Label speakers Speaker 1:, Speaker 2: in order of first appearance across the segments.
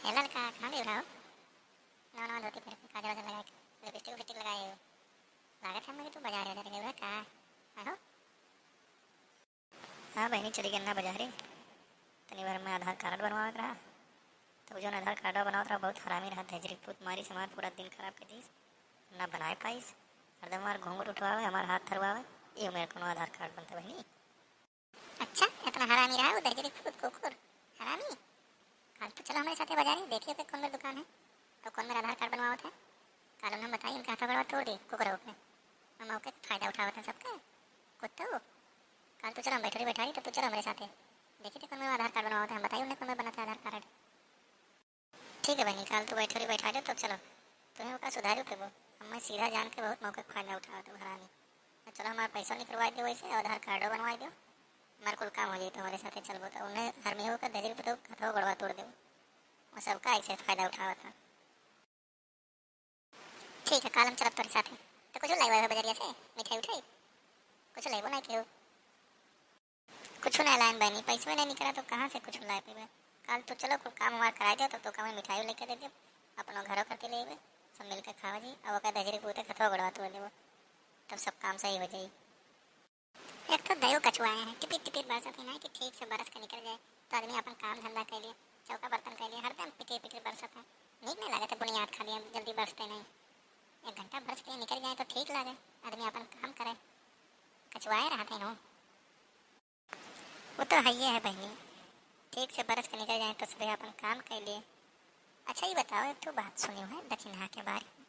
Speaker 1: ए लड़का कहाँ गए रहो? नवा नवा धोती पहन के काजल वाजल लगा के लिपस्टिक विपस्टिक लगाए हो। लागत है मुझे तू बाजार वाजार गए हुआ का? आहो। हाँ बहनी चली गन्ना बाजारे। तनी बार में आधार कार्ड बनवा रहा। तो जो आधार कार्ड बनावत रहा बहुत हरामी रहा। धजरी पूत मारी समार पूरा दिन खराब कर दीस। ना बनाए पाइस। हरदम हमार घूंघट उठवावे हमार हाथ थरवावे। ये मेरे को आधार कार्ड बनता बहनी। अच्छा इतना हरामी रहा वो धजरी पूत कुकुर हरामी। कल तो चलो हमारे साथ बाजारे देखिए कि कौन मेरी दुकान है और कौन मेरा आधार कार्ड बनवावत है। कल उन्हें बताइए उनका हाथ बड़ा तोड़ दी कुकरों पे। हम मौके फायदा उठावत है सबका कुत्ता हो। कल तो चलो हम बैठे बैठा तो चलो हमारे साथ देखिए थे कौन मेरा आधार कार्ड बनवावत है। हम बताइए उन्हें कौन में बना था आधार कार्ड। ठीक है बहनी कल तो बैठा दो तो चलो तुम्हें वो का सुधारू के वो हमें सीधा जान के बहुत मौके फायदा उठावा तो हरामी। तो चलो हमारा पैसा निकलवा दो वैसे आधार कार्डो बनवा दो हमारे कुल काम हो जाए तो हमारे साथ चलबो तो उन्हें हर में होकर धीरे पे तो कथो गड़वा तोड़ दो वो सबका ऐसे फायदा उठावा था। ठीक है कल हम चलब तुम्हारे साथ तो कुछ लाई हुआ बजरिया से मिठाई उठाई कुछ लाई वो नहीं क्यों कुछ नहीं लाइन बहनी पैसे में नहीं निकला तो कहाँ से कुछ लाए पे कल तो चलो कुछ काम हमारा कराया जाए तो काम मिठाई लेकर दे दे अपना घरों करते ले सब मिलकर खावा जी और वह धजरी पूते खतवा गड़वा तो दे तब सब काम सही हो जाए। एक तो दयो कछुआए हैं टिपिट टिपिट बरसत है ना कि ठीक से बरस के निकल जाए तो आदमी अपन काम धंधा कर लिए चौका बर्तन कर लिए हरदम पिटे पिटे बरसत है नीक नहीं लगे तो बुनियाद खा लिया जल्दी बरसते नहीं। एक घंटा बरस के निकल जाए तो ठीक लगे आदमी अपन काम करे कछुआए रहते हैं वो तो है ही है बहनी ठीक से बरस के निकल जाए तो सुबह अपन काम कर लिए। अच्छा ये बताओ एक तो बात सुनी है दक्षिणा के बारे में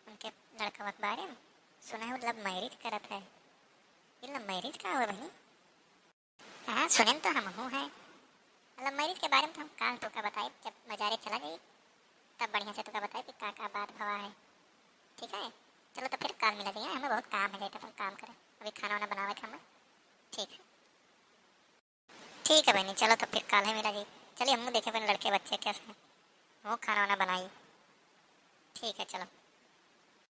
Speaker 1: उनके लड़का के बारे में सुना है वो लव मैरिज करत है। ये लव मैरिज का हुआ बहनी? हाँ सुने तो हम हूँ है लव मैरिज के बारे में तो हम काल तो का बताए जब मजारे चला गई तब बढ़िया से तो का बताए कि का बात भवा है। ठीक है चलो तो फिर काल मिला जाइए हमें बहुत काम है जाए तो अपन काम करें अभी खाना वाना बनावे हमें। ठीक है बहनी चलो तो फिर काल है मिला जी। चलिए हम देखे अपने लड़के बच्चे कैसे हैं वो खाना वाना बनाई। ठीक है चलो।